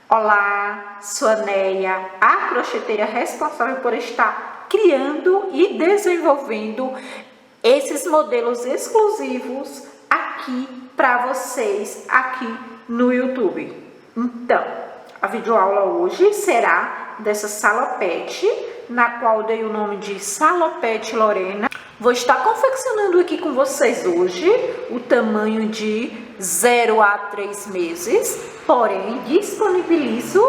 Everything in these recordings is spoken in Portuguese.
Olá, sou a Neia, a crocheteira responsável por estar criando e desenvolvendo esses modelos exclusivos aqui para vocês, aqui no YouTube. Então, a videoaula hoje será dessa salopete, na qual dei o nome de Salopete Lorena. Vou estar confeccionando aqui com vocês hoje o tamanho de 0 a 3 meses, porém disponibilizo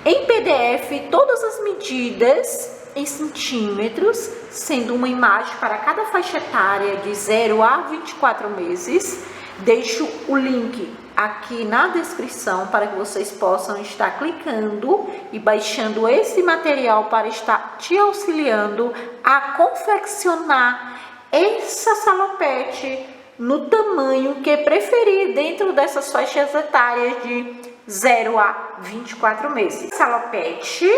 em PDF todas as medidas em centímetros, sendo uma imagem para cada faixa etária de 0 a 24 meses. Deixo o link aqui na descrição para que vocês possam estar clicando e baixando esse material para estar te auxiliando a confeccionar essa salopete no tamanho que preferir dentro dessas faixas etárias de 0 a 24 meses. Salopete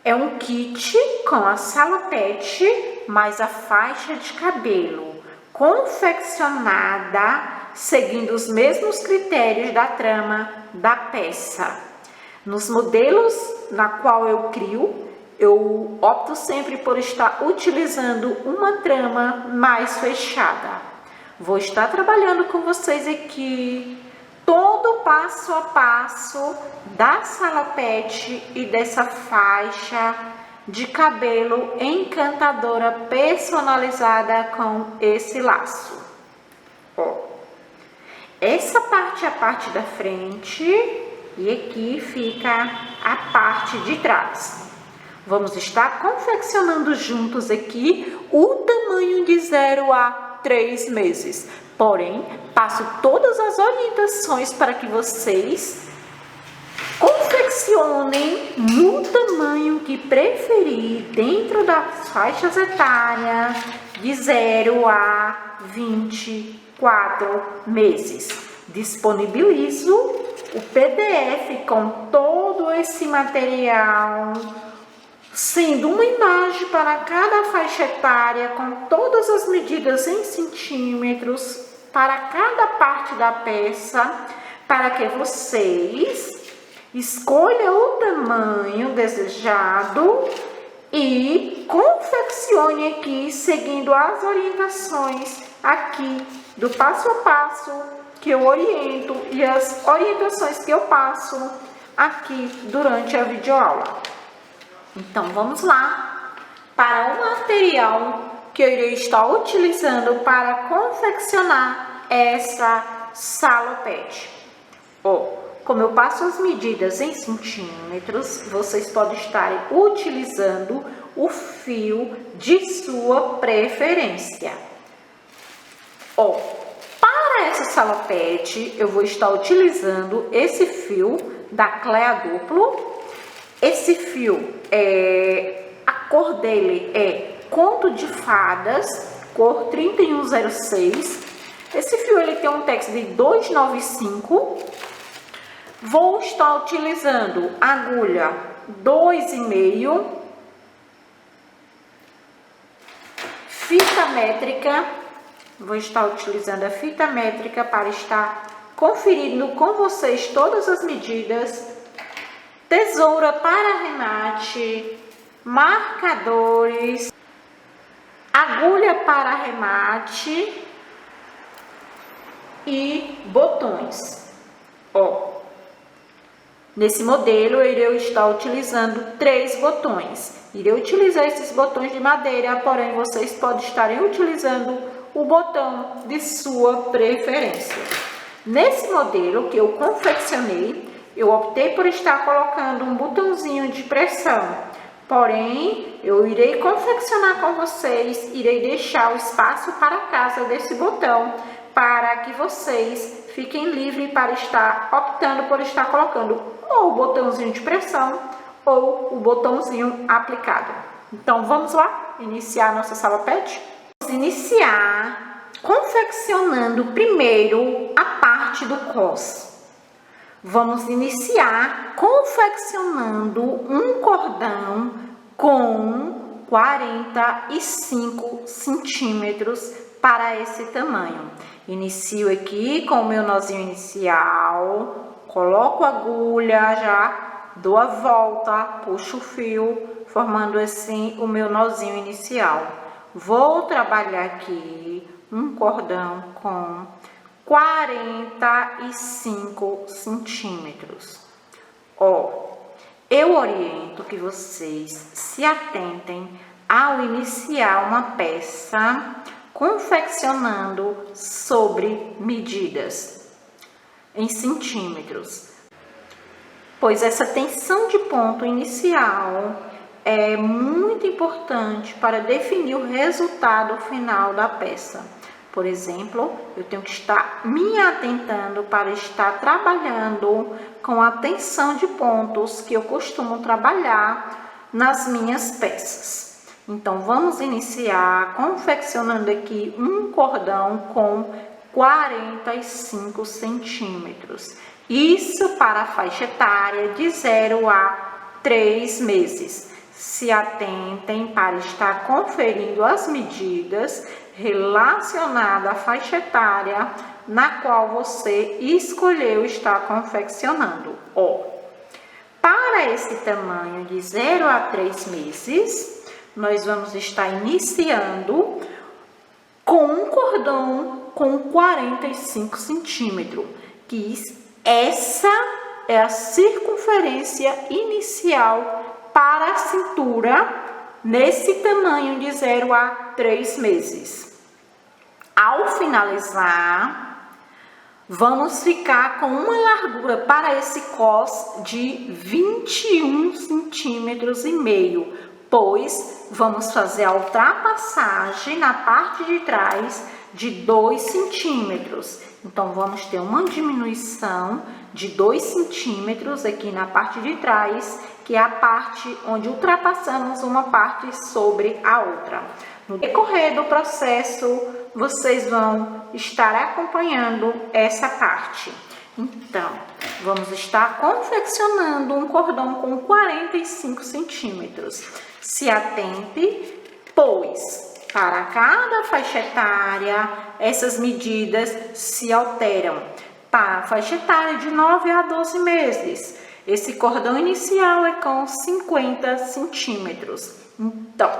é um kit com a salopete mais a faixa de cabelo, confeccionada seguindo os mesmos critérios da trama da peça. Nos modelos na qual eu crio, eu opto sempre por estar utilizando uma trama mais fechada. Vou estar trabalhando com vocês aqui todo o passo a passo da salopete e dessa faixa de cabelo encantadora personalizada com esse laço. Ó, essa parte é a parte da frente e aqui fica a parte de trás. Vamos estar confeccionando juntos aqui o tamanho de 0 a 3 meses. Porém, passo todas as orientações para que vocês confeccionem no tamanho que preferir dentro das faixas etárias de 0 a 24 meses. Disponibilizo o PDF com todo esse material, sendo uma imagem para cada faixa etária com todas as medidas em centímetros para cada parte da peça, para que vocês escolha o tamanho desejado e confeccione aqui seguindo as orientações aqui do passo a passo que eu oriento e as orientações que eu passo aqui durante a videoaula. Então vamos lá para o material que eu irei estar utilizando para confeccionar essa salopete. Como eu passo as medidas em centímetros, vocês podem estar utilizando o fio de sua preferência. Para essa salopete, eu vou estar utilizando esse fio da Clea Duplo. Esse fio, a cor dele é Conto de Fadas, cor 3106. Esse fio ele tem um tex de 295. Vou estar utilizando agulha 2,5, fita métrica. Vou estar utilizando a fita métrica para estar conferindo com vocês todas as medidas. Tesoura para arremate, marcadores, agulha para arremate e botões. Nesse modelo eu irei estar utilizando 3 botões. Irei utilizar esses botões de madeira, porém vocês podem estar utilizando o botão de sua preferência. Nesse modelo que eu confeccionei, eu optei por estar colocando um botãozinho de pressão. Porém, eu irei confeccionar com vocês, irei deixar o espaço para casa desse botão, para que vocês fiquem livres para estar optando por estar colocando ou o botãozinho de pressão ou o botãozinho aplicado. Então, vamos lá iniciar nossa salopete? Vamos iniciar confeccionando primeiro a parte do cos. Vamos iniciar confeccionando um cordão com 45 centímetros para esse tamanho. Inicio aqui com o meu nozinho inicial, coloco a agulha, já dou a volta, puxo o fio, formando assim o meu nozinho inicial. Vou trabalhar aqui um cordão com 45 centímetros. Eu oriento que vocês se atentem ao iniciar uma peça confeccionando sobre medidas em centímetros, pois essa tensão de ponto inicial é muito importante para definir o resultado final da peça. Por exemplo, eu tenho que estar me atentando para estar trabalhando com a tensão de pontos que eu costumo trabalhar nas minhas peças. Então, vamos iniciar confeccionando aqui um cordão com 45 centímetros. Isso para a faixa etária de 0 a 3 meses. Se atentem para estar conferindo as medidas relacionadas à faixa etária na qual você escolheu estar confeccionando. Para esse tamanho de 0 a 3 meses, nós vamos estar iniciando com um cordão com 45 centímetros, que essa é a circunferência inicial para a cintura nesse tamanho de 0 a 3 meses. Ao finalizar, vamos ficar com uma largura para esse cos de 21 centímetros e meio, pois vamos fazer a ultrapassagem na parte de trás de 2 centímetros. Então, vamos ter uma diminuição de 2 centímetros aqui na parte de trás, que é a parte onde ultrapassamos uma parte sobre a outra. No decorrer do processo, vocês vão estar acompanhando essa parte. Então, vamos estar confeccionando um cordão com 45 centímetros. Se atente, pois para cada faixa etária, essas medidas se alteram. Para a faixa etária de 9 a 12 meses, esse cordão inicial é com 50 centímetros. Então,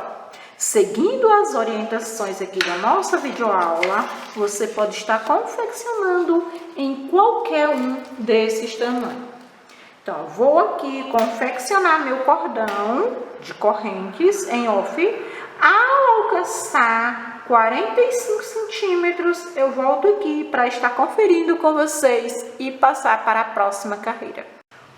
seguindo as orientações aqui da nossa videoaula, você pode estar confeccionando em qualquer um desses tamanhos. Então, vou aqui confeccionar meu cordão de correntes em off. Ao alcançar 45 centímetros, eu volto aqui para estar conferindo com vocês e passar para a próxima carreira.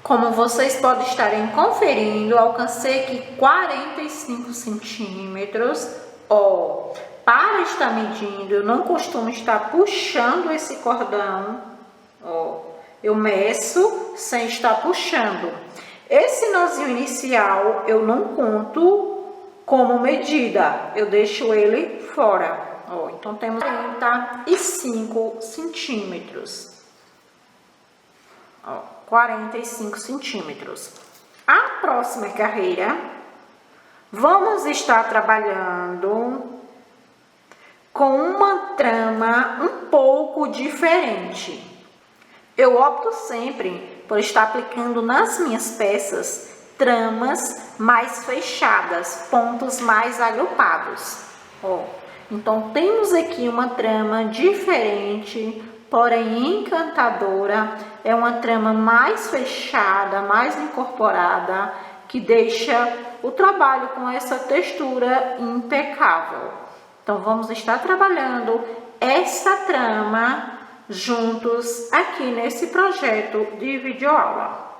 Como vocês podem estarem conferindo, alcancei aqui 45 centímetros. Para estar medindo, eu não costumo estar puxando esse cordão. Eu meço sem estar puxando. Esse nozinho inicial eu não conto como medida, eu deixo ele fora. Então temos 45 centímetros. 45 centímetros. A próxima carreira, vamos estar trabalhando com uma trama um pouco diferente. Eu opto sempre por estar aplicando nas minhas peças tramas mais fechadas, pontos mais agrupados. Então, temos aqui uma trama diferente, porém encantadora. É uma trama mais fechada, mais incorporada, que deixa o trabalho com essa textura impecável. Então, vamos estar trabalhando essa trama juntos aqui nesse projeto de videoaula.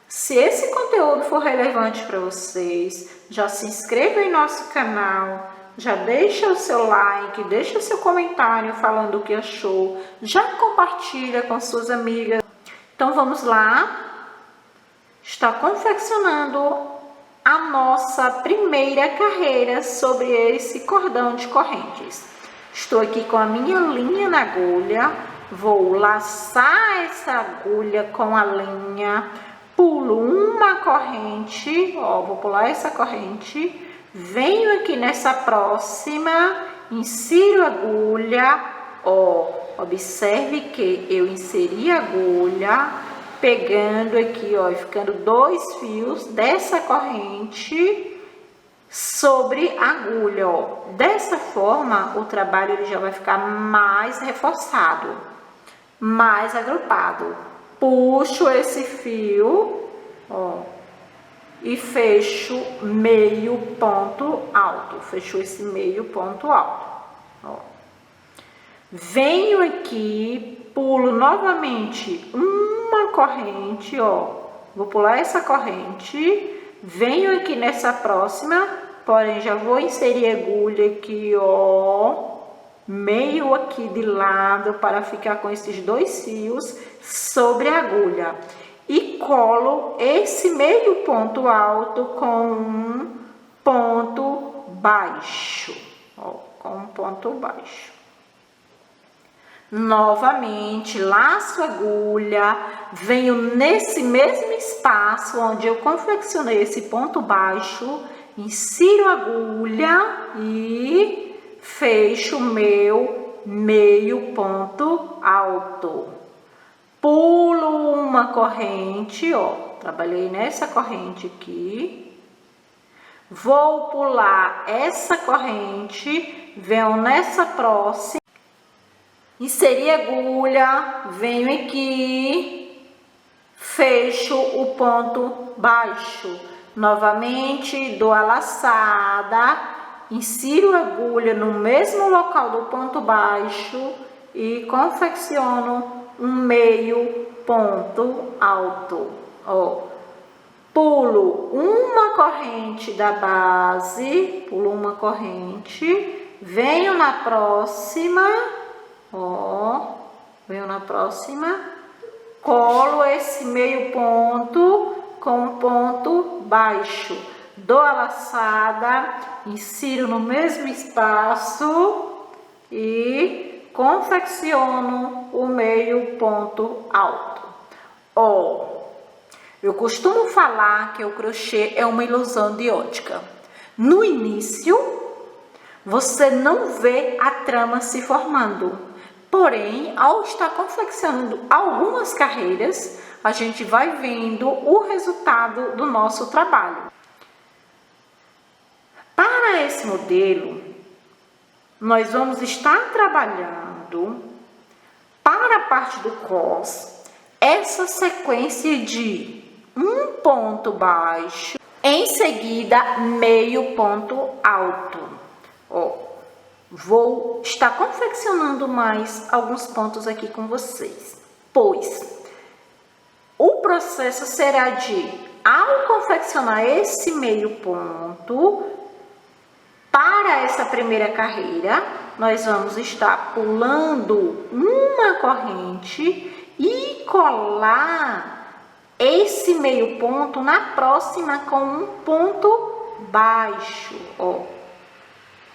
Se esse conteúdo for relevante para vocês, já se inscreva em nosso canal, já deixa o seu like, deixa o seu comentário falando o que achou, já compartilha com suas amigas. Então vamos lá, está confeccionando a nossa primeira carreira sobre esse cordão de correntes. Estou aqui com a minha linha na agulha, vou laçar essa agulha com a linha, pulo uma corrente, vou pular essa corrente, venho aqui nessa próxima, insiro a agulha, Observe que eu inseri a agulha, pegando aqui, ó, e ficando 2 fios dessa corrente sobre a agulha, ó. Dessa forma, o trabalho ele já vai ficar mais reforçado, mais agrupado. Puxo esse fio, ó, e fecho meio ponto alto. Fechou esse meio ponto alto, ó. Venho aqui, pulo novamente uma corrente, ó. Vou pular essa corrente. Venho aqui nessa próxima, porém já vou inserir agulha aqui, ó, meio aqui de lado para ficar com esses 2 fios sobre a agulha. E colo esse meio ponto alto com um ponto baixo, ó, com um ponto baixo. Novamente, laço a agulha, venho nesse mesmo espaço onde eu confeccionei esse ponto baixo, insiro a agulha e fecho meu meio ponto alto. Pulo uma corrente, ó, trabalhei nessa corrente aqui. Vou pular essa corrente, venho nessa próxima. Inseri a agulha, venho aqui, fecho o ponto baixo. Novamente, dou a laçada, insiro a agulha no mesmo local do ponto baixo e confecciono um meio ponto alto. Ó, pulo uma corrente da base, pulo uma corrente, venho na próxima. Ó, venho na próxima, colo esse meio ponto com um ponto baixo, dou a laçada, insiro no mesmo espaço e confecciono o meio ponto alto. Ó, eu costumo falar que o crochê é uma ilusão de ótica. No início, você não vê a trama se formando. Porém, ao estar confeccionando algumas carreiras, a gente vai vendo o resultado do nosso trabalho. Para esse modelo, nós vamos estar trabalhando para a parte do cos, essa sequência de um ponto baixo, em seguida meio ponto alto. Ó. Vou estar confeccionando mais alguns pontos aqui com vocês, pois o processo será de, ao confeccionar esse meio ponto, para essa primeira carreira, nós vamos estar pulando uma corrente e colar esse meio ponto na próxima com um ponto baixo, ó.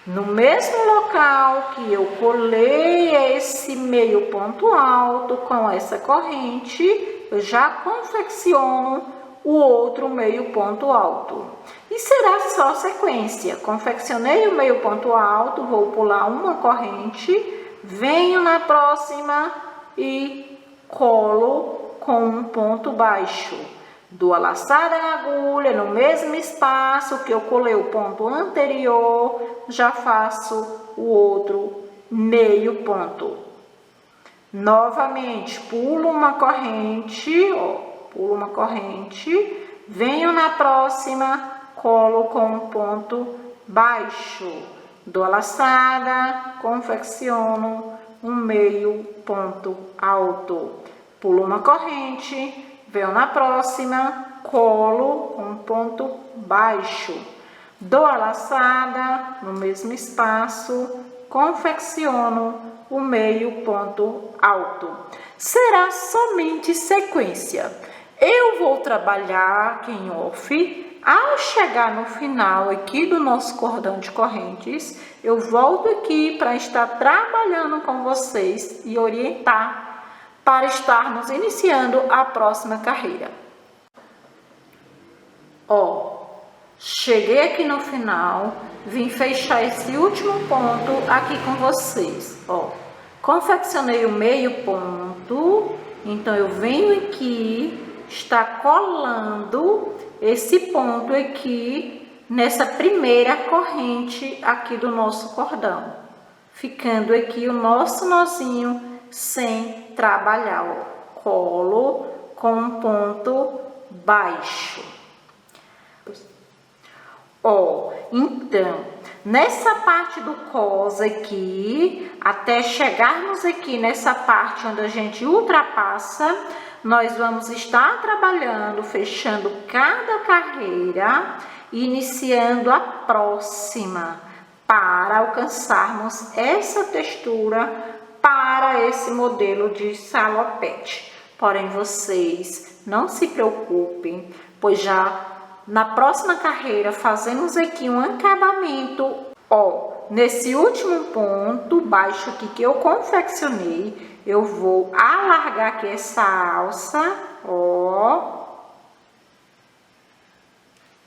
No mesmo local que eu colei esse meio ponto alto com essa corrente, eu já confecciono o outro meio ponto alto. E será só sequência. Confeccionei o meio ponto alto, vou pular uma corrente, venho na próxima e colo com um ponto baixo. Dou a laçada na agulha no mesmo espaço que eu colei o ponto anterior, já faço o outro meio ponto. Novamente, pulo uma corrente, ó, pulo uma corrente, venho na próxima, colo com um ponto baixo. Dou a laçada, confecciono um meio ponto alto. Pulo uma corrente, venho na próxima, colo um ponto baixo, dou a laçada no mesmo espaço, confecciono o meio ponto alto. Será somente sequência. Eu vou trabalhar aqui em off. Ao chegar no final aqui do nosso cordão de correntes, eu volto aqui para estar trabalhando com vocês e orientar para estarmos iniciando a próxima carreira. Ó, cheguei aqui no final, vim fechar esse último ponto aqui com vocês, ó. Confeccionei o meio ponto, então eu venho aqui, está colando esse ponto aqui nessa primeira corrente aqui do nosso cordão, ficando aqui o nosso nozinho sem trabalhar, ó. Colo com um ponto baixo. Ó, então, nessa parte do cos aqui, até chegarmos aqui nessa parte onde a gente ultrapassa, nós vamos estar trabalhando, fechando cada carreira e iniciando a próxima, para alcançarmos essa textura para esse modelo de salopete. Porém, vocês não se preocupem, pois já na próxima carreira fazemos aqui um acabamento, ó, nesse último ponto baixo aqui que eu confeccionei, eu vou alargar aqui essa alça, ó,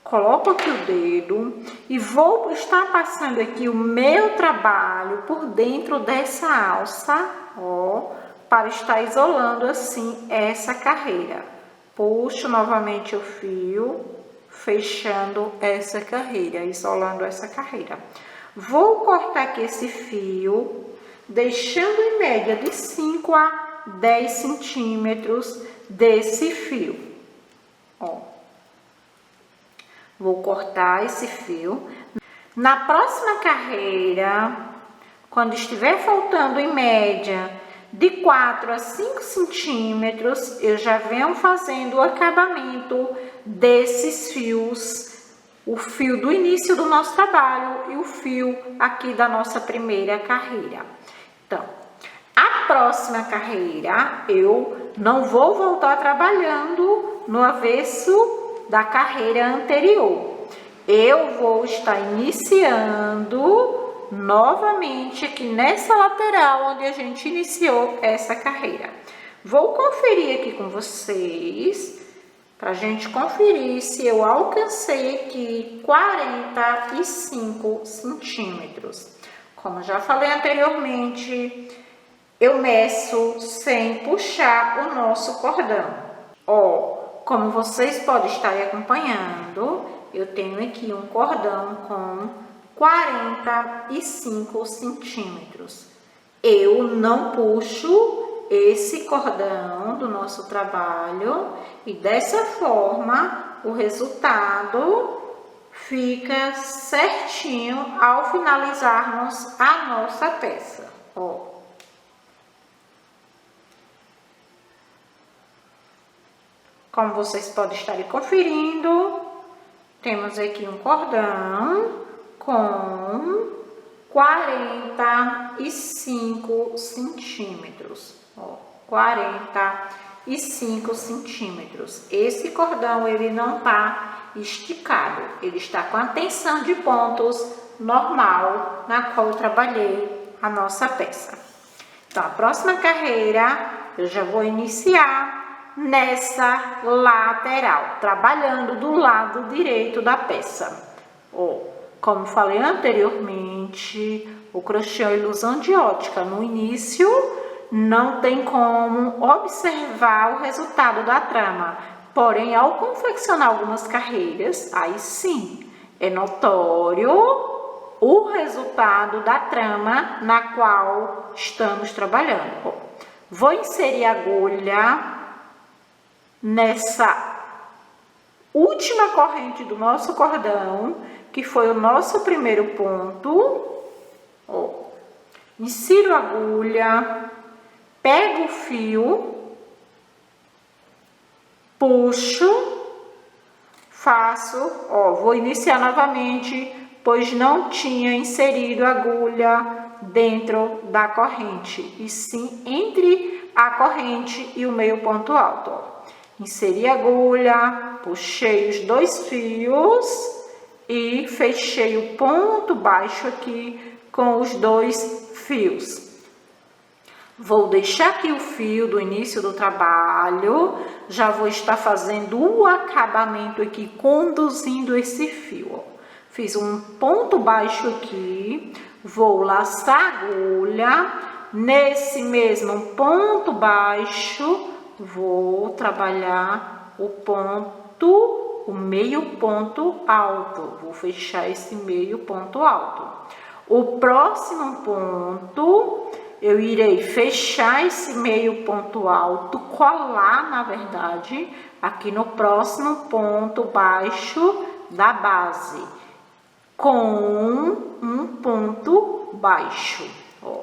coloco aqui o dedo e vou estar passando aqui o meu trabalho por dentro dessa alça, ó, para estar isolando assim essa carreira. Puxo novamente o fio, fechando essa carreira, isolando essa carreira. Vou cortar aqui esse fio, deixando em média de 5 a 10 centímetros desse fio. Ó, vou cortar esse fio. Na próxima carreira, quando estiver faltando em média de 4 a 5 centímetros, eu já venho fazendo o acabamento desses fios, o fio do início do nosso trabalho e o fio aqui da nossa primeira carreira. Então, a próxima carreira eu não vou voltar trabalhando no avesso da carreira anterior. Eu vou estar iniciando novamente aqui nessa lateral onde a gente iniciou essa carreira. Vou conferir aqui com vocês, para a gente conferir se eu alcancei aqui 45 centímetros. Como já falei anteriormente, eu meço sem puxar o nosso cordão. Ó, como vocês podem estar acompanhando, eu tenho aqui um cordão com 45 centímetros. Eu não puxo esse cordão do nosso trabalho e dessa forma o resultado fica certinho ao finalizarmos a nossa peça. Ó. Como vocês podem estar conferindo, temos aqui um cordão com 45 centímetros, ó, 45 centímetros. Esse cordão, ele não tá esticado, ele está com a tensão de pontos normal, na qual eu trabalhei a nossa peça. Então, a próxima carreira, eu já vou iniciar nessa lateral, trabalhando do lado direito da peça. Ó, como falei anteriormente, o crochê é uma ilusão de ótica. No início, não tem como observar o resultado da trama. Porém, ao confeccionar algumas carreiras, aí sim, é notório o resultado da trama na qual estamos trabalhando. Vou inserir a agulha nessa última corrente do nosso cordão, que foi o nosso primeiro ponto. Ó, insiro a agulha, pego o fio, puxo, faço, ó, vou iniciar novamente, pois não tinha inserido a agulha dentro da corrente, e sim entre a corrente e o meio ponto alto. Ó. Inseri a agulha, puxei os 2 fios e fechei o ponto baixo aqui com os 2 fios. Vou deixar aqui o fio do início do trabalho, já vou estar fazendo o acabamento aqui, conduzindo esse fio. Ó. Fiz um ponto baixo aqui, vou laçar a agulha, Nesse mesmo ponto baixo, vou trabalhar o meio ponto alto. Vou fechar esse meio ponto alto. O próximo ponto, eu irei fechar esse meio ponto alto, colar, na verdade, aqui no próximo ponto baixo da base, com um ponto baixo. Ó,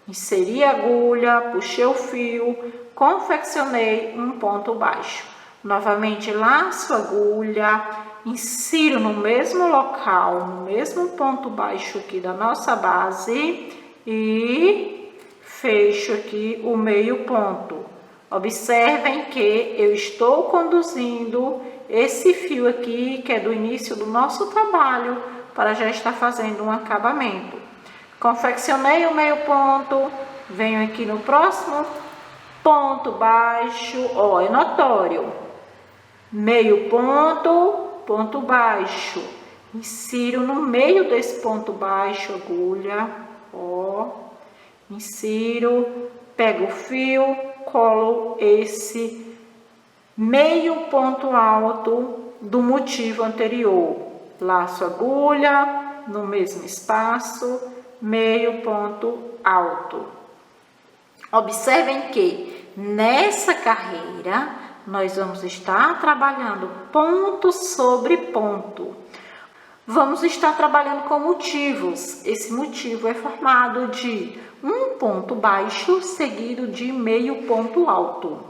inseri a agulha, puxei o fio, confeccionei um ponto baixo. Novamente, laço a agulha, insiro no mesmo local, no mesmo ponto baixo aqui da nossa base e fecho aqui o meio ponto. Observem que eu estou conduzindo esse fio aqui, que é do início do nosso trabalho, para já estar fazendo um acabamento. Confeccionei o meio ponto, venho aqui no próximo ponto baixo, ó, é notório. Meio ponto, ponto baixo. Insiro no meio desse ponto baixo, agulha, ó. Insiro, pego o fio, colo esse meio ponto alto do motivo anterior. Laço a agulha no mesmo espaço, meio ponto alto. Observem que nessa carreira nós vamos estar trabalhando ponto sobre ponto. Vamos estar trabalhando com motivos. Esse motivo é formado de um ponto baixo seguido de meio ponto alto.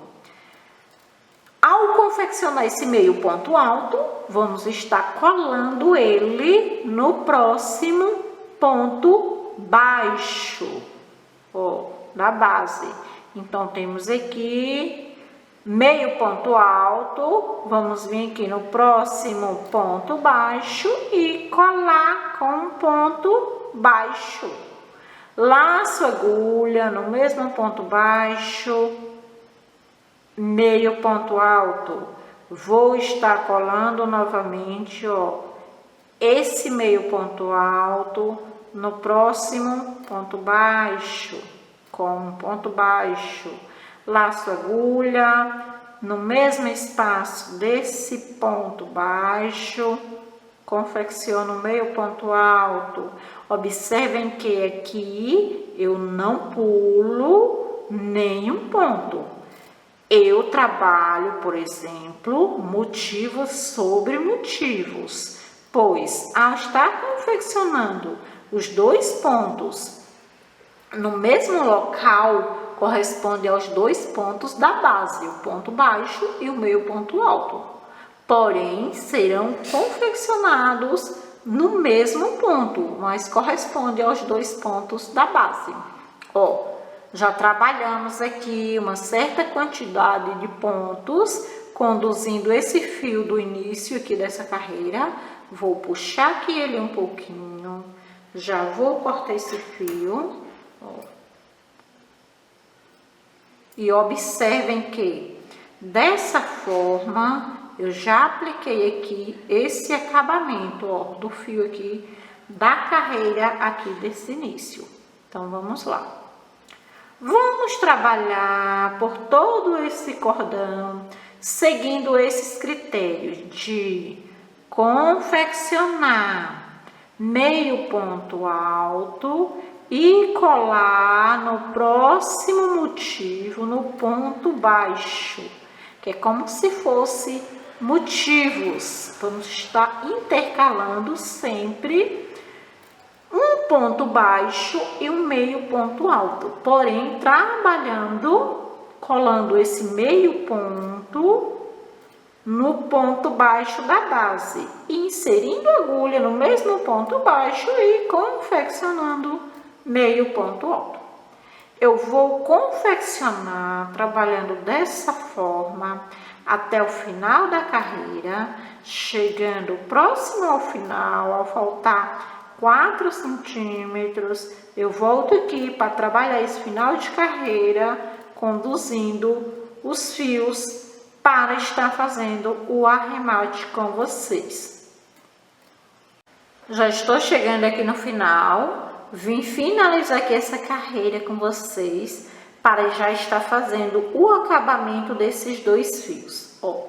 Ao confeccionar esse meio ponto alto, vamos estar colando ele no próximo ponto baixo, ó, da base. Então, temos aqui meio ponto alto, vamos vir aqui no próximo ponto baixo e colar com um ponto baixo. Laço a agulha no mesmo ponto baixo, meio ponto alto. Vou estar colando novamente, ó, esse meio ponto alto no próximo ponto baixo, com um ponto baixo. Laço a agulha no mesmo espaço desse ponto baixo, confecciono meio ponto alto. Observem que aqui eu não pulo nenhum ponto. Eu trabalho, por exemplo, motivos sobre motivos, pois ao estar confeccionando os dois pontos no mesmo local, corresponde aos dois pontos da base, o ponto baixo e o meio ponto alto. Porém, serão confeccionados no mesmo ponto, mas corresponde aos dois pontos da base. Ó, já trabalhamos aqui uma certa quantidade de pontos, conduzindo esse fio do início aqui dessa carreira. Vou puxar aqui ele um pouquinho, já vou cortar esse fio, ó. E observem que dessa forma eu já apliquei aqui esse acabamento, ó, do fio aqui da carreira aqui desse início. Então vamos lá. Vamos trabalhar por todo esse cordão, seguindo esses critérios de confeccionar meio ponto alto e colar no próximo motivo no ponto baixo, que é como se fosse motivos. Vamos estar intercalando sempre um ponto baixo e um meio ponto alto, porém trabalhando, colando esse meio ponto no ponto baixo da base, inserindo a agulha no mesmo ponto baixo e confeccionando meio ponto alto. Eu vou confeccionar trabalhando dessa forma até o final da carreira, chegando próximo ao final, ao faltar 4 centímetros, eu volto aqui para trabalhar esse final de carreira, conduzindo os fios para estar fazendo o arremate com vocês. Já estou chegando aqui no final. vim finalizar aqui essa carreira com vocês para já estar fazendo o acabamento desses 2 fios. Ó,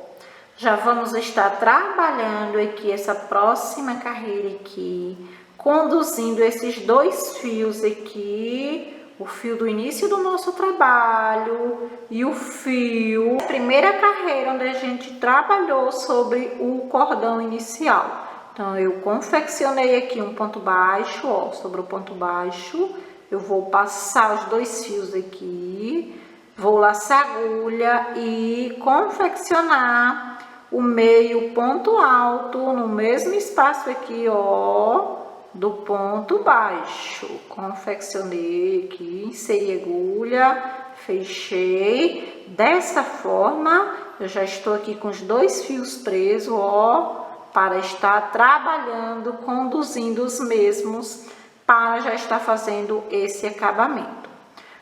já vamos estar trabalhando aqui essa próxima carreira aqui, conduzindo esses 2 fios aqui, o fio do início do nosso trabalho e o fio da primeira carreira onde a gente trabalhou sobre o cordão inicial. Então, eu confeccionei aqui um ponto baixo, ó, sobre o ponto baixo, eu vou passar os 2 fios aqui, vou laçar a agulha e confeccionar o meio ponto alto no mesmo espaço aqui, ó, do ponto baixo. Confeccionei aqui, inseri agulha, fechei. Dessa forma, eu já estou aqui com os 2 fios presos, ó, para estar trabalhando, conduzindo os mesmos, para já estar fazendo esse acabamento.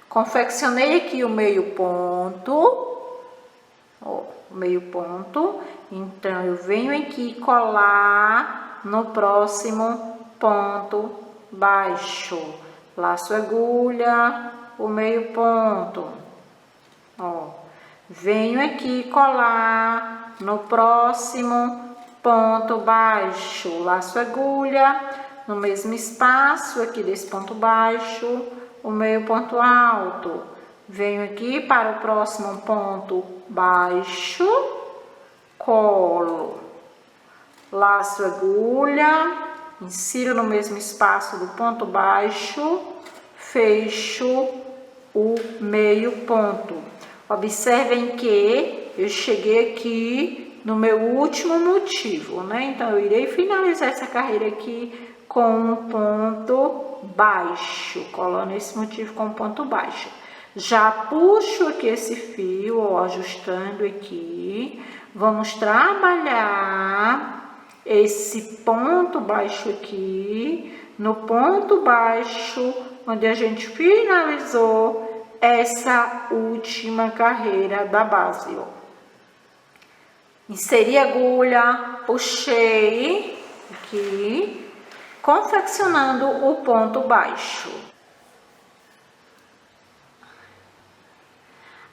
Confeccionei aqui o meio ponto, ó, o meio ponto. Então, eu venho aqui colar no próximo ponto baixo. Laço a agulha, o meio ponto, ó. Venho aqui colar no próximo ponto baixo, laço a agulha, no mesmo espaço aqui desse ponto baixo, o meio ponto alto. Venho aqui para o próximo ponto baixo, colo, laço a agulha, insiro no mesmo espaço do ponto baixo, fecho o meio ponto. Observem que eu cheguei aqui no meu último motivo, né? Então, eu irei finalizar essa carreira aqui com um ponto baixo, colando esse motivo com um ponto baixo. Já puxo aqui esse fio, ó, ajustando aqui. Vamos trabalhar esse ponto baixo aqui, no ponto baixo, onde a gente finalizou essa última carreira da base, ó. Inseri a agulha, puxei aqui, confeccionando o ponto baixo.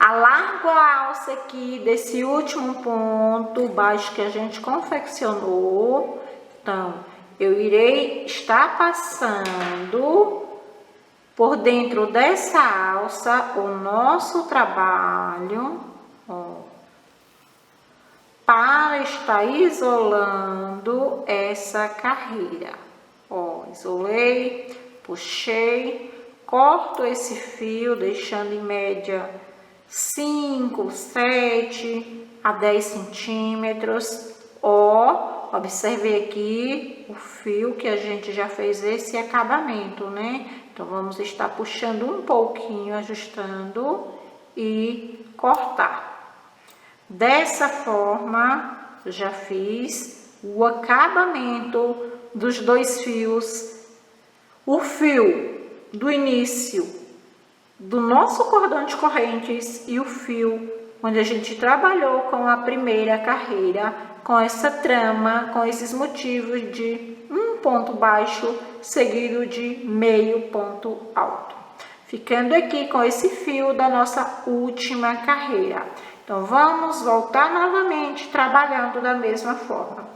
Alargo a alça aqui desse último ponto baixo que a gente confeccionou. Então, eu irei estar passando por dentro dessa alça o nosso trabalho, ó, para estar isolando essa carreira. Ó, isolei, puxei, corto esse fio, deixando em média 5, 7 a 10 centímetros. Ó, observei aqui o fio que a gente já fez esse acabamento, né? Então, vamos estar puxando um pouquinho, ajustando e cortar. Dessa forma, eu já fiz o acabamento dos 2 fios. O fio do início do nosso cordão de correntes e o fio onde a gente trabalhou com a primeira carreira, com essa trama, com esses motivos de um ponto baixo seguido de meio ponto alto. Ficando aqui com esse fio da nossa última carreira. Então, vamos voltar novamente trabalhando da mesma forma.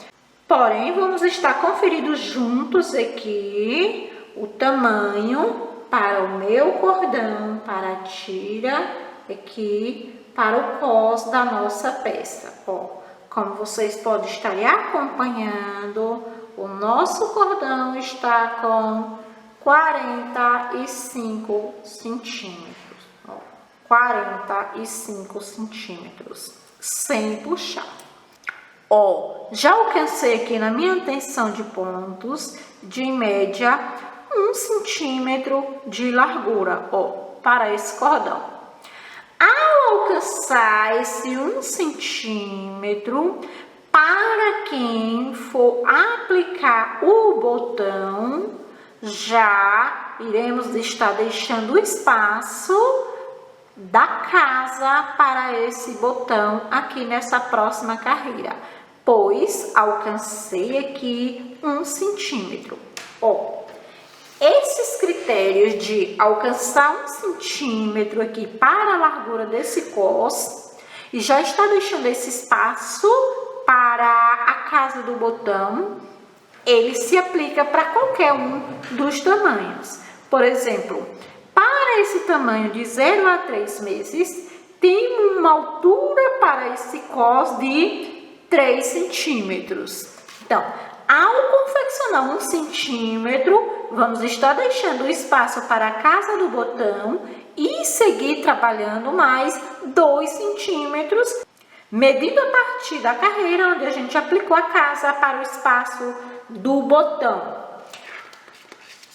Porém, vamos estar conferindo juntos aqui o tamanho para o meu cordão, para a tira aqui, para o cós da nossa peça. Ó, como vocês podem estar acompanhando, o nosso cordão está com 45 centímetros. 45 centímetros, sem puxar. Ó, já alcancei aqui na minha tensão de pontos, de em média 1 centímetro de largura, ó, para esse cordão. Ao alcançar esse 1 centímetro, para quem for aplicar o botão, já iremos estar deixando o espaço da casa para esse botão aqui nessa próxima carreira, pois alcancei aqui 1 centímetro. Ó, Esses critérios de alcançar 1 centímetro aqui para a largura desse cos e já está deixando esse espaço para a casa do botão, ele se aplica para qualquer um dos tamanhos. Por exemplo, para esse tamanho de 0 a 3 meses, tem uma altura para esse cos de 3 centímetros. Então, ao confeccionar 1 centímetro, vamos estar deixando o espaço para a casa do botão e seguir trabalhando mais 2 centímetros, medindo a partir da carreira onde a gente aplicou a casa para o espaço do botão.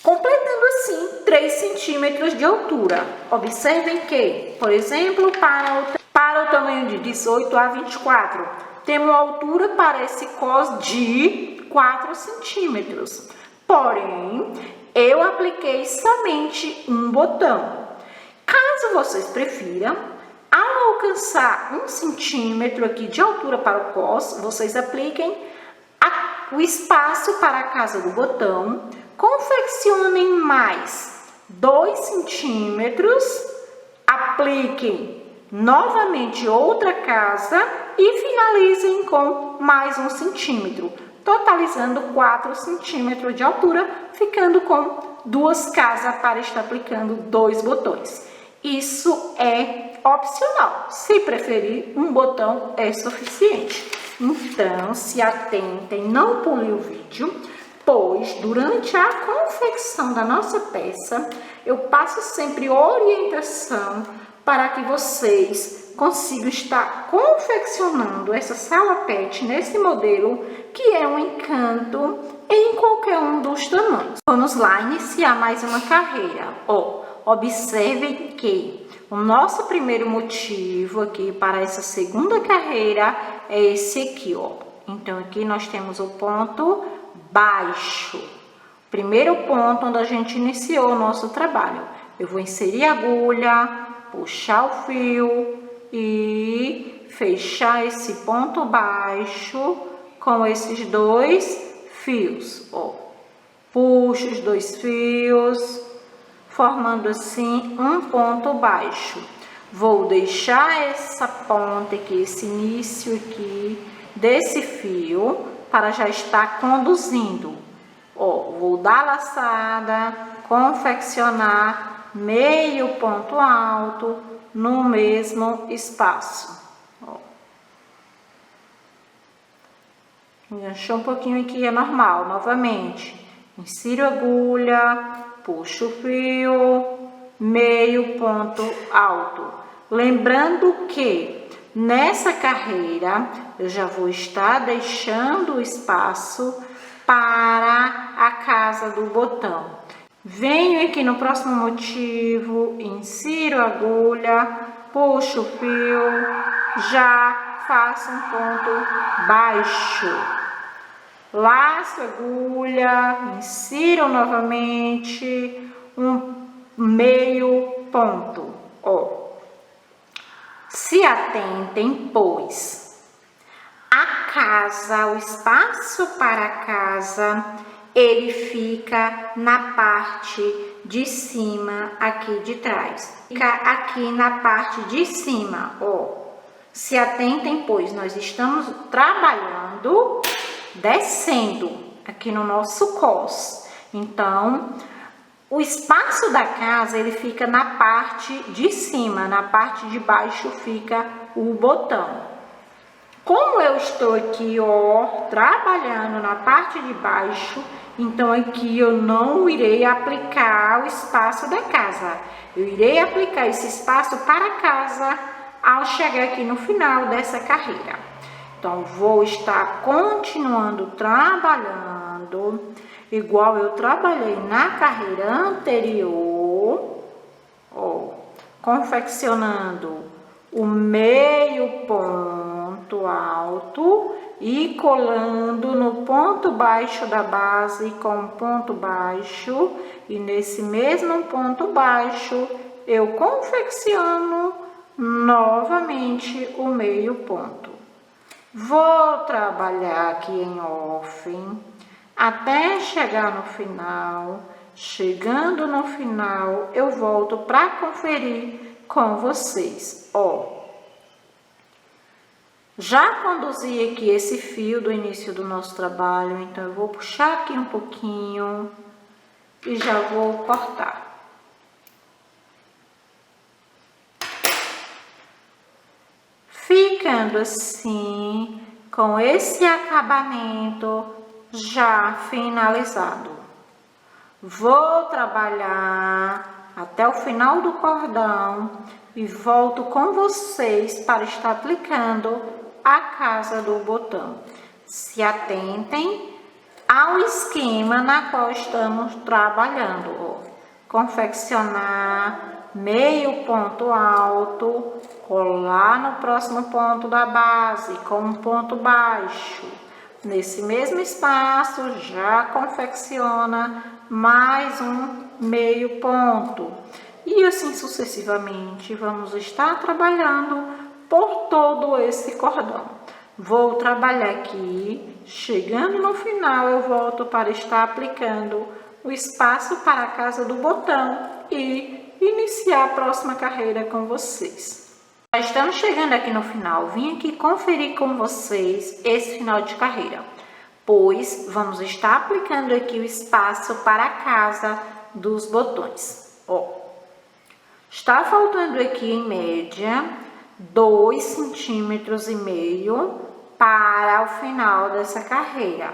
Completando assim 3 centímetros de altura. Observem que, por exemplo, para o tamanho de 18 a 24, temos uma altura para esse cos de 4 centímetros. Porém, eu apliquei somente um botão. Caso vocês prefiram, ao alcançar 1 centímetro aqui de altura para o cos, vocês apliquem o espaço para a casa do botão, confeccionem mais 2 centímetros, apliquem novamente outra casa e finalizem com mais 1 centímetro, totalizando 4 centímetros de altura, ficando com 2 casas para estar aplicando 2 botões. Isso é opcional, se preferir, um botão é suficiente. Então, se atentem, não pulem o vídeo, pois durante a confecção da nossa peça, eu passo sempre orientação para que vocês consigam estar confeccionando essa sala pet nesse modelo, que é um encanto em qualquer um dos tamanhos. Vamos lá iniciar mais uma carreira. Observem que o nosso primeiro motivo aqui para essa segunda carreira é esse aqui, Então, aqui nós temos o ponto baixo. Primeiro ponto onde a gente iniciou o nosso trabalho. Eu vou inserir a agulha, puxar o fio e fechar esse ponto baixo com esses 2 fios, Puxo os 2 fios, formando assim um ponto baixo. Vou deixar essa ponta aqui, esse início aqui desse fio para já estar conduzindo. Vou dar laçada, confeccionar meio ponto alto no mesmo espaço. Enganchou um pouquinho aqui, é normal. Novamente, insiro a agulha, puxo o fio, meio ponto alto. Lembrando que nessa carreira eu já vou estar deixando o espaço para a casa do botão. Venho aqui no próximo motivo, insiro a agulha, puxo o fio, já faço um ponto baixo. Laço a agulha, insiro novamente um meio ponto. Se atentem, pois a casa, o espaço para a casa, ele fica na parte de cima aqui de trás. Fica aqui na parte de cima, Se atentem, pois nós estamos trabalhando descendo aqui no nosso cos. Então, o espaço da casa, ele fica na parte de cima, na parte de baixo fica o botão. Como eu estou aqui, trabalhando na parte de baixo, então aqui eu não irei aplicar o espaço da casa. Eu irei aplicar esse espaço para a casa ao chegar aqui no final dessa carreira. Então, vou estar continuando trabalhando, igual eu trabalhei na carreira anterior, confeccionando o meio ponto alto e colando no ponto baixo da base com um ponto baixo. E nesse mesmo ponto baixo, eu confecciono novamente o meio ponto. Vou trabalhar aqui em off até chegar no final, chegando no final, eu volto para conferir com vocês. Ó, já conduzi aqui esse fio do início do nosso trabalho, então eu vou puxar aqui um pouquinho e já vou cortar. Ficando assim, com esse acabamento já finalizado. Vou trabalhar até o final do cordão e volto com vocês para estar aplicando a casa do botão. Se atentem ao esquema na qual estamos trabalhando. Ó. Confeccionar meio ponto alto, colar no próximo ponto da base com um ponto baixo. Nesse mesmo espaço, já confecciona mais um meio ponto. E assim sucessivamente, vamos estar trabalhando por todo esse cordão. Vou trabalhar aqui, chegando no final, eu volto para estar aplicando o espaço para a casa do botão e iniciar a próxima carreira com vocês. Já estamos chegando aqui no final, vim aqui conferir com vocês esse final de carreira, pois vamos estar aplicando aqui o espaço para a casa dos botões. Ó, está faltando aqui em média 2,5 centímetros para o final dessa carreira.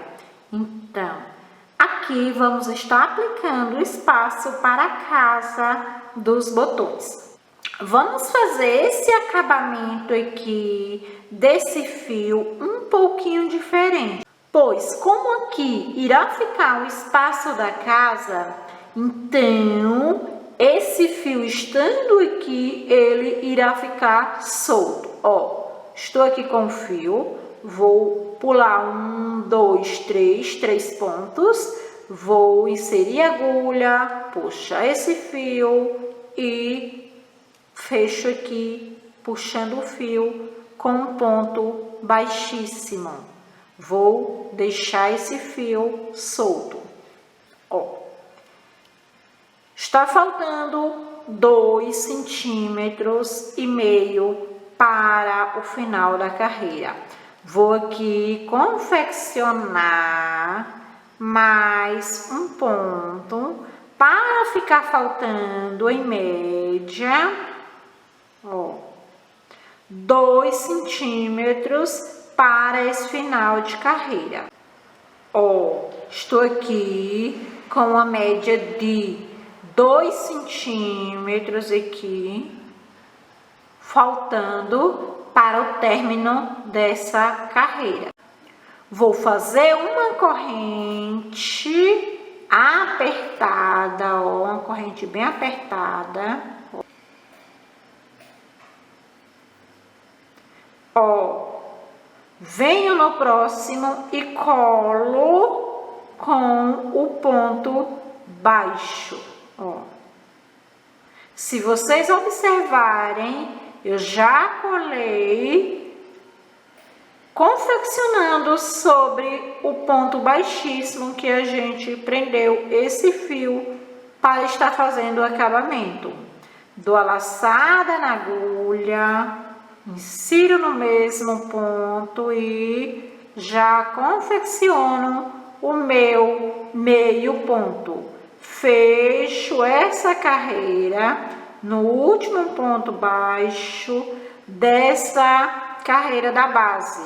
Então, aqui vamos estar aplicando o espaço para a casa dos botões. Vamos fazer esse acabamento aqui desse fio um pouquinho diferente, pois como aqui irá ficar o espaço da casa, então esse fio estando aqui, ele irá ficar solto. Ó, estou aqui com o fio, vou pular 1, 2, 3 pontos, vou inserir a agulha, puxar esse fio e fecho aqui, puxando o fio com um ponto baixíssimo. Vou deixar esse fio solto. Ó, está faltando 2,5 centímetros para o final da carreira. Vou aqui confeccionar mais um ponto para ficar faltando em média, ó, 2 centímetros para esse final de carreira. Ó, estou aqui com a média de 2 centímetros aqui, faltando para o término dessa carreira. Vou fazer uma corrente apertada, ó, uma corrente bem apertada. Ó, venho no próximo e colo com o ponto baixo, ó. Se vocês observarem, eu já colei confeccionando sobre o ponto baixíssimo que a gente prendeu esse fio para estar fazendo o acabamento. Dou a laçada na agulha, insiro no mesmo ponto e já confecciono o meu meio ponto. Fecho essa carreira no último ponto baixo dessa carreira da base.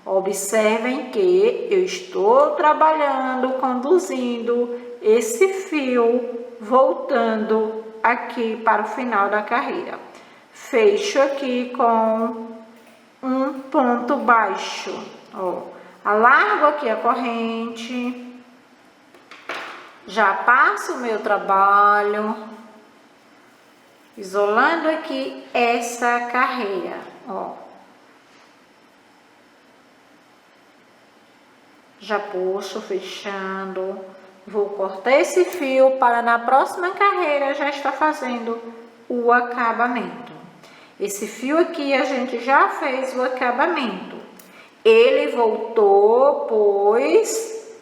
Observem que eu estou trabalhando, conduzindo esse fio, voltando aqui para o final da carreira. Fecho aqui com um ponto baixo, ó. Alargo aqui a corrente, já passo o meu trabalho, isolando aqui essa carreira, ó. Já puxo, fechando, vou cortar esse fio para na próxima carreira já estar fazendo o acabamento. Esse fio aqui a gente já fez o acabamento. Ele voltou, pois,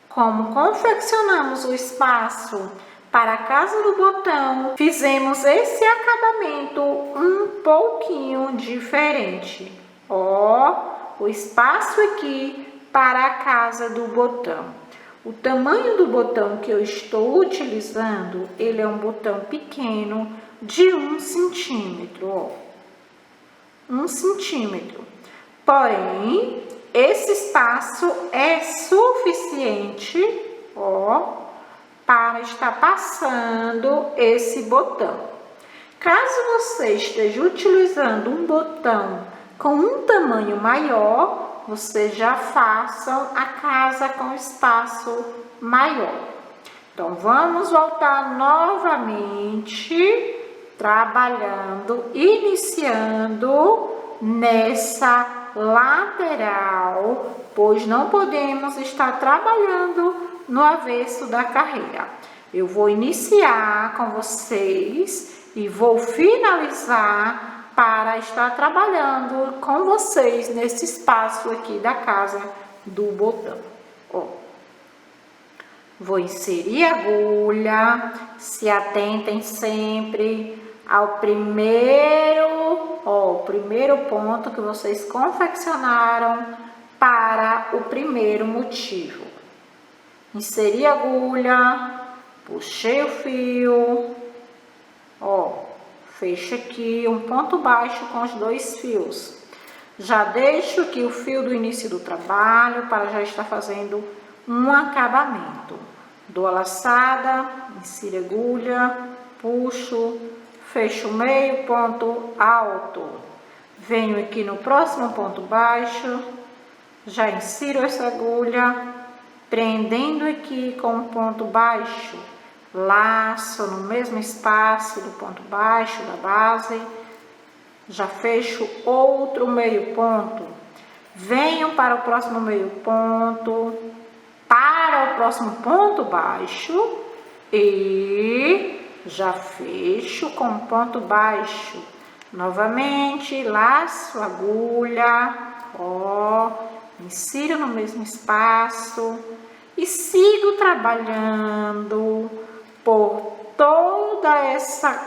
como confeccionamos o espaço para a casa do botão, fizemos esse acabamento um pouquinho diferente. Ó, o espaço aqui para a casa do botão. O tamanho do botão que eu estou utilizando, ele é um botão pequeno de 1 centímetro, ó. 1 centímetro. Porém, esse espaço é suficiente, ó, para estar passando esse botão. Caso você esteja utilizando um botão com um tamanho maior, você já faça a casa com espaço maior. Então, vamos voltar novamente, trabalhando, iniciando nessa lateral, pois não podemos estar trabalhando no avesso da carreira. Eu vou iniciar com vocês e vou finalizar para estar trabalhando com vocês nesse espaço aqui da casa do botão. Ó, vou inserir a agulha, se atentem sempre ao primeiro ponto que vocês confeccionaram para o primeiro motivo. Inseri a agulha, puxei o fio, ó, fecho aqui um ponto baixo com os 2 fios. Já deixo aqui o fio do início do trabalho para já estar fazendo um acabamento. Dou a laçada, insiro a agulha, puxo, fecho o meio ponto alto. Venho aqui no próximo ponto baixo, já insiro essa agulha, prendendo aqui com um ponto baixo, laço no mesmo espaço do ponto baixo da base, já fecho outro meio ponto, venho para o próximo meio ponto, para o próximo ponto baixo e já fecho com um ponto baixo, novamente laço a agulha, ó, insiro no mesmo espaço e sigo trabalhando por toda essa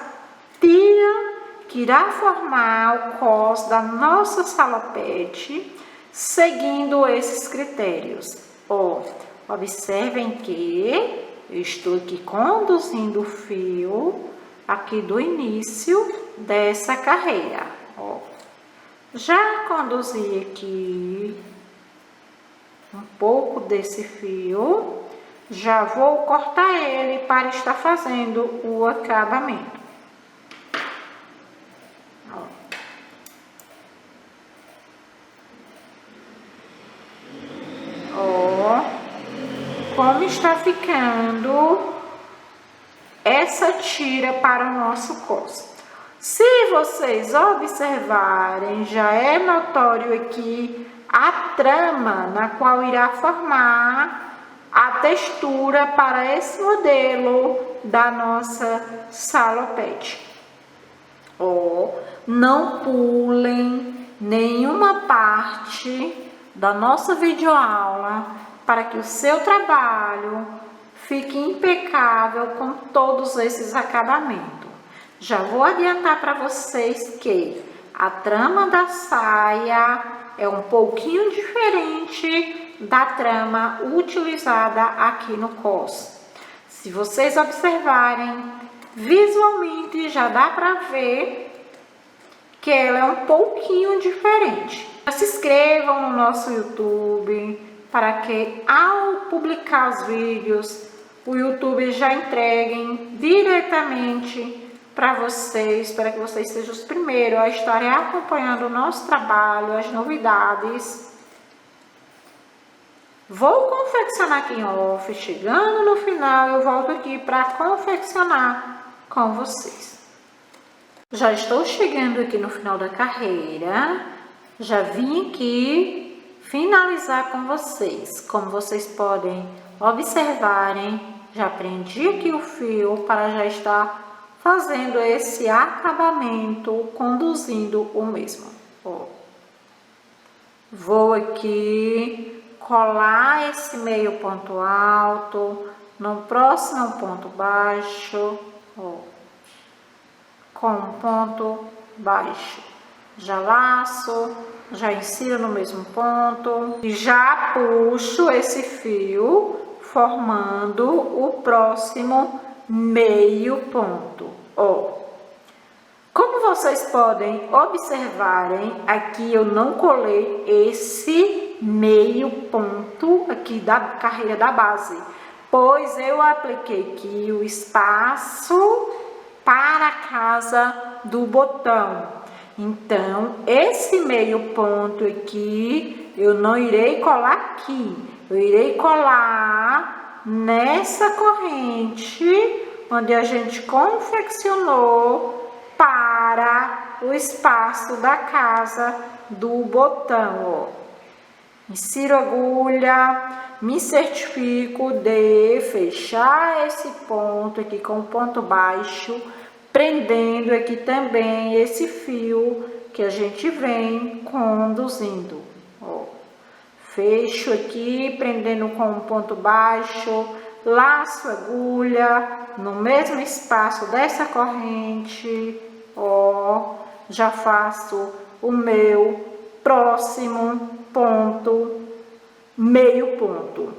tira que irá formar o cos da nossa salopete, seguindo esses critérios. Ó, observem que eu estou aqui conduzindo o fio aqui do início dessa carreira. Ó, já conduzi aqui um pouco desse fio, já vou cortar ele para estar fazendo o acabamento. Ó, como está ficando essa tira para o nosso cos. Se vocês observarem, já é notório aqui a trama na qual irá formar a textura para esse modelo da nossa salopete. Ó, não pulem nenhuma parte da nossa videoaula para que o seu trabalho fique impecável com todos esses acabamentos. Já vou adiantar para vocês que a trama da saia é um pouquinho diferente da trama utilizada aqui no cos. Se vocês observarem visualmente, já dá para ver que ela é um pouquinho diferente. Se inscrevam no nosso YouTube para que ao publicar os vídeos, o YouTube já entreguem diretamente para vocês, para que vocês sejam os primeiros a estarem acompanhando o nosso trabalho, as novidades. Vou confeccionar aqui em off, chegando no final eu volto aqui para confeccionar com vocês. Já estou chegando aqui no final da carreira, já vim aqui finalizar com vocês. Como vocês podem observarem, já prendi aqui o fio para já estar fazendo esse acabamento, conduzindo o mesmo. Ó, vou aqui colar esse meio ponto alto, no próximo ponto baixo, ó, com um ponto baixo, já laço, já insiro no mesmo ponto e já puxo esse fio formando o próximo meio ponto, ó. Como vocês podem observarem, aqui eu não colei esse meio ponto aqui da carreira da base, pois eu apliquei aqui o espaço para a casa do botão. Então, esse meio ponto aqui, eu não irei colar aqui, eu irei colar nessa corrente, onde a gente confeccionou para o espaço da casa do botão, ó. Insiro a agulha, me certifico de fechar esse ponto aqui com o ponto baixo, prendendo aqui também esse fio que a gente vem conduzindo, ó. Fecho aqui, prendendo com um ponto baixo, laço a agulha no mesmo espaço dessa corrente, ó, já faço o meu próximo ponto, meio ponto.